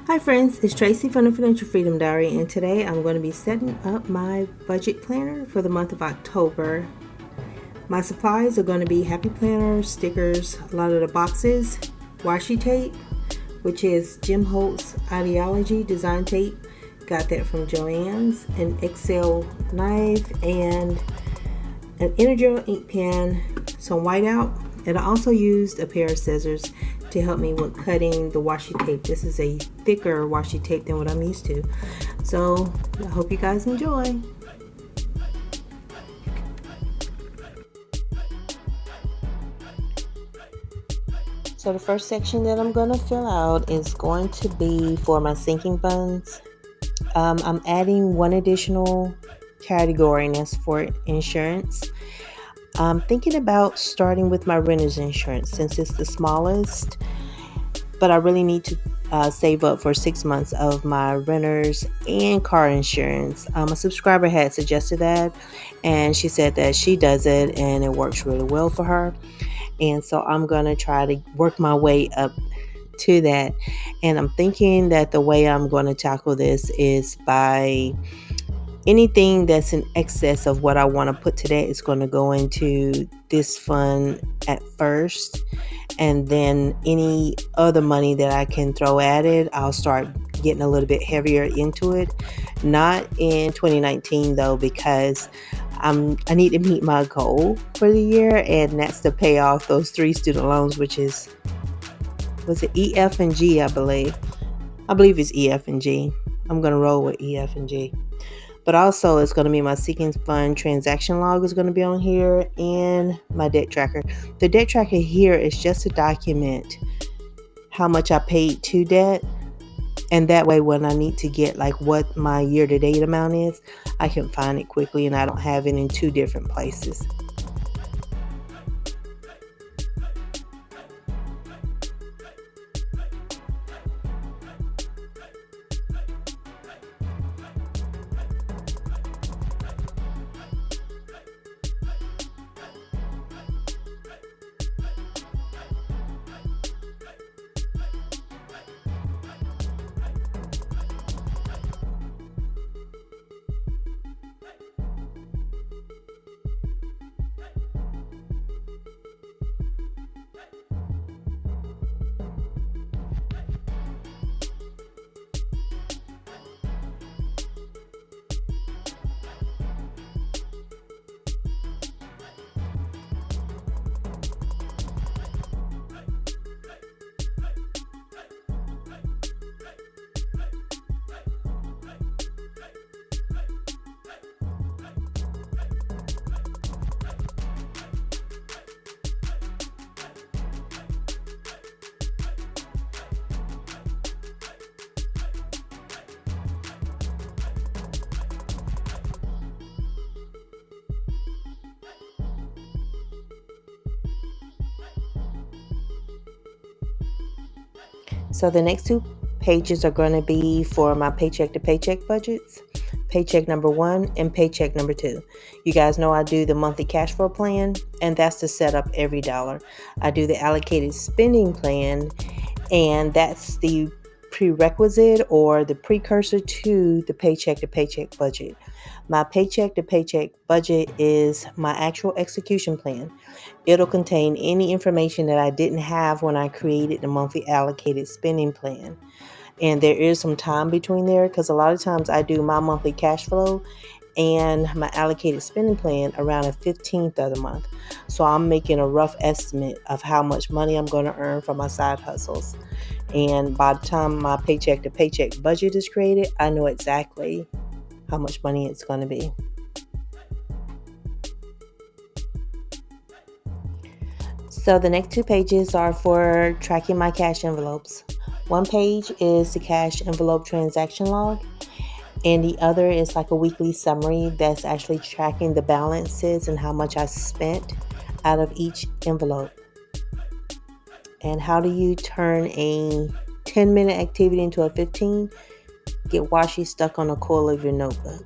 Hi friends, it's Tracy from the Financial Freedom Diary, and today I'm going to be setting up my budget planner for the month of October. My supplies are going to be happy planners, stickers, a lot of the boxes, washi tape, which is Jim Holt's Ideology design tape. Got that from Joann's, an Excel knife, and an Energel ink pen, some whiteout, and I also used a pair of scissors to help me with cutting the washi tape. This is a thicker washi tape than what I'm used to. So I hope you guys enjoy. So the first section that I'm going to fill out is going to be for my sinking funds. I'm adding one additional category, and that's for insurance. I'm thinking about starting with my renter's insurance since it's the smallest, but I really need to save up for 6 months of my renter's and car insurance. A subscriber had suggested that, and she said that she does it and it works really well for her. And so I'm going to try to work my way up to that. And I'm thinking that the way I'm going to tackle this is by anything that's in excess of what I want to put today is going to go into this fund at first, and then any other money that I can throw at it, I'll start getting a little bit heavier into it. Not in 2019 though, because I need to meet my goal for the year, and that's to pay off those 3 student loans, which was it E, F, and G, I believe. I believe it's E, F, and G. I'm going to roll with E, F, and G. But also, it's going to be my Seeking Fund transaction log is going to be on here, and my debt tracker. The debt tracker here is just to document how much I paid to debt. And that way, when I need to get like what my year-to-date amount is, I can find it quickly and I don't have it in 2 different places. So the next 2 pages are going to be for my paycheck to paycheck budgets, paycheck number 1 and paycheck number 2. You guys know I do the monthly cash flow plan, and that's to set up every dollar. I do the allocated spending plan, and that's the prerequisite or the precursor to the paycheck to paycheck budget. My paycheck to paycheck budget is my actual execution plan. It'll contain any information that I didn't have when I created the monthly allocated spending plan. And there is some time between there because a lot of times I do my monthly cash flow and my allocated spending plan around the 15th of the month. So I'm making a rough estimate of how much money I'm going to earn from my side hustles. And by the time my paycheck to paycheck budget is created, I know exactly how much money it's going to be. So the next 2 pages are for tracking my cash envelopes. One page is the cash envelope transaction log, and the other is like a weekly summary that's actually tracking the balances and how much I spent out of each envelope. And how do you turn a 10-minute activity into a 15? Get washi stuck on the core of your notebook.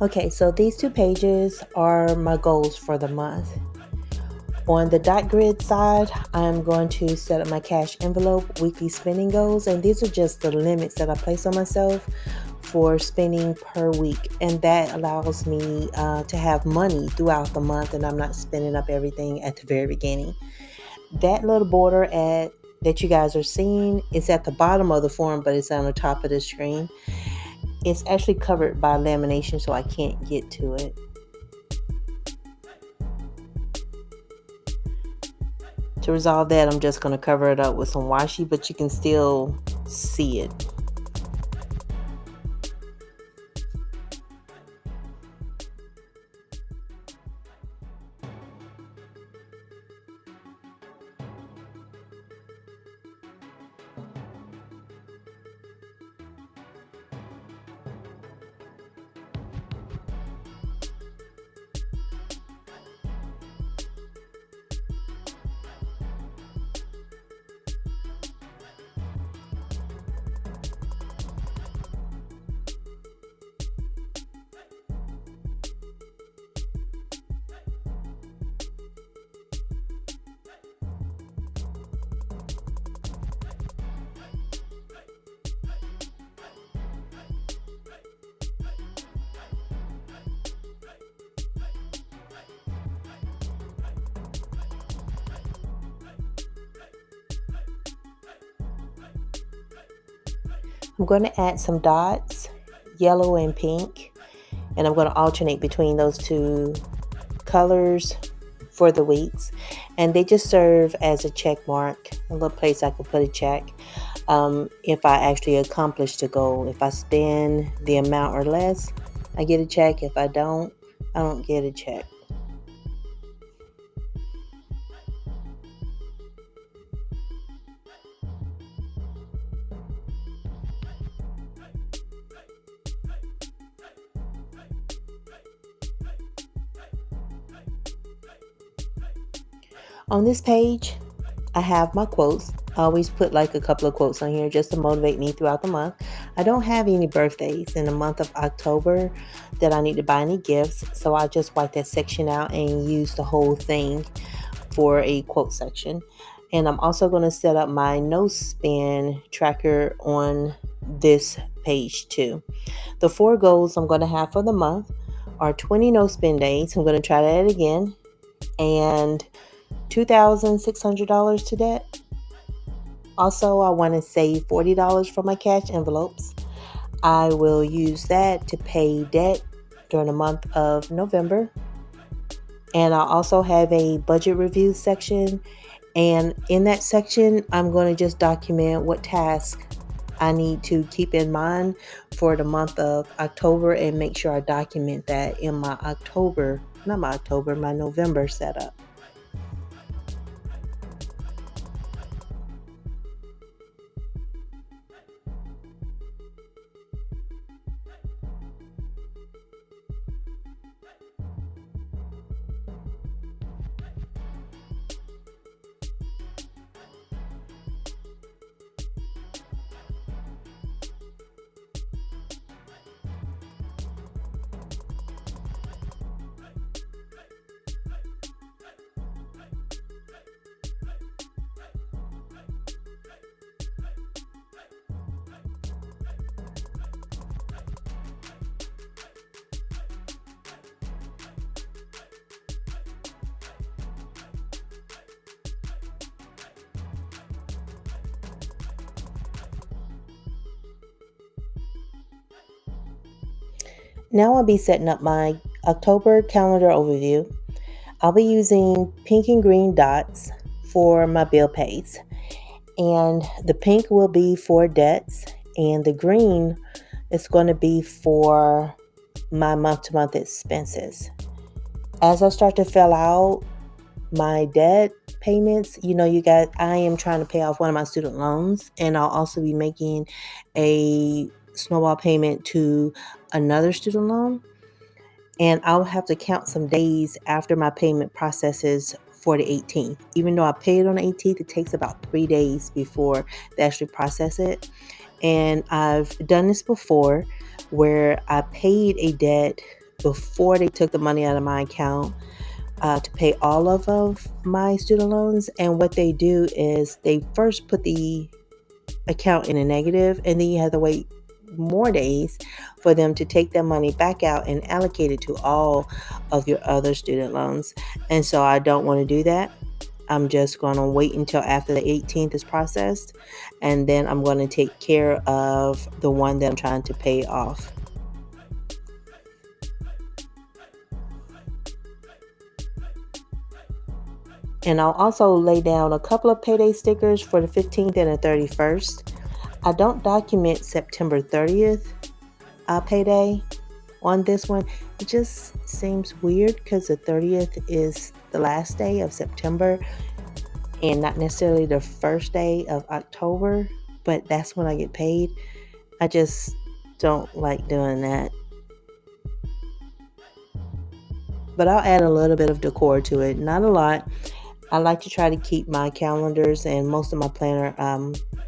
Okay, so these two pages are my goals for the month. On the dot grid side, I'm going to set up my cash envelope weekly spending goals, and these are just the limits that I place on myself for spending per week, and that allows me to have money throughout the month, and I'm not spending up everything at the very beginning. That little border at that you guys are seeing is at the bottom of the form, but it's on the top of the screen. It's actually covered by lamination, so I can't get to it. To resolve that, I'm just going to cover it up with some washi, but you can still see it. I'm going to add some dots, yellow and pink, and I'm going to alternate between those two colors for the weeks, and they just serve as a check mark, a little place I can put a check if I actually accomplish the goal. If I spend the amount or less, I get a check. If I don't get a check. On this page, I have my quotes. I always put like a couple of quotes on here just to motivate me throughout the month. I don't have any birthdays in the month of October that I need to buy any gifts, so I just wipe that section out and use the whole thing for a quote section. And I'm also going to set up my no spend tracker on this page too. The 4 goals I'm going to have for the month are 20 no spend days. I'm going to try that again. And $2,600 to debt. Also, I want to save $40 for my cash envelopes. I will use that to pay debt during the month of November. And I'll also have a budget review section. And in that section, I'm going to just document what tasks I need to keep in mind for the month of October and make sure I document that in my November setup. Now I'll be setting up my October calendar overview. I'll be using pink and green dots for my bill pays. And the pink will be for debts, and the green is going to be for my month-to-month expenses. As I start to fill out my debt payments, I am trying to pay off one of my student loans, and I'll also be making a snowball payment to another student loan. And I'll have to count some days after my payment processes for the 18th. Even though I paid on the 18th, it takes about 3 days before they actually process it. And I've done this before where I paid a debt before they took the money out of my account to pay all of my student loans. And what they do is they first put the account in a negative, and then you have to wait more days for them to take that money back out and allocate it to all of your other student loans. And so I don't want to do that. I'm just going to wait until after the 18th is processed, and then I'm going to take care of the one that I'm trying to pay off. And I'll also lay down a couple of payday stickers for the 15th and the 31st. I don't document September 30th payday on this one. It just seems weird because the 30th is the last day of September and not necessarily the first day of October, but that's when I get paid. I just don't like doing that. But I'll add a little bit of decor to it, not a lot. I like to try to keep my calendars and most of my planner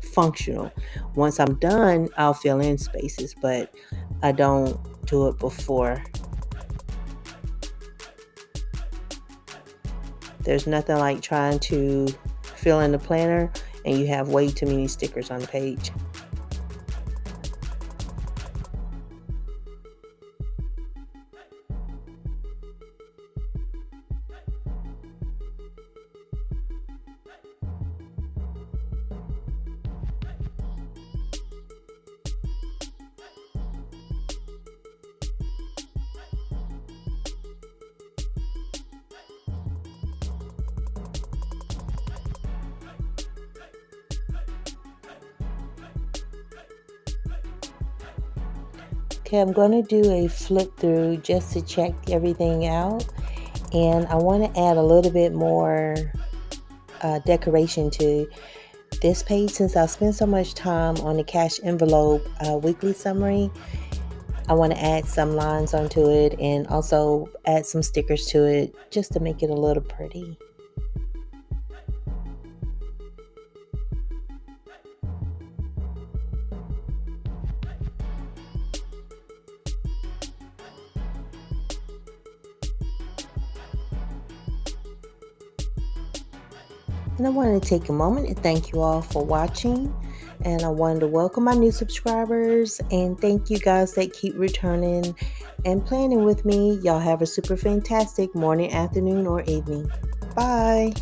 functional. Once I'm done, I'll fill in spaces, but I don't do it before. There's nothing like trying to fill in the planner and you have way too many stickers on the page. Okay, I'm going to do a flip through just to check everything out. And I want to add a little bit more decoration to this page since I spent so much time on the cash envelope weekly summary. I want to add some lines onto it and also add some stickers to it just to make it a little pretty. And I wanted to take a moment and thank you all for watching. And I wanted to welcome my new subscribers and thank you guys that keep returning and planning with me. Y'all have a super fantastic morning, afternoon, or evening. Bye.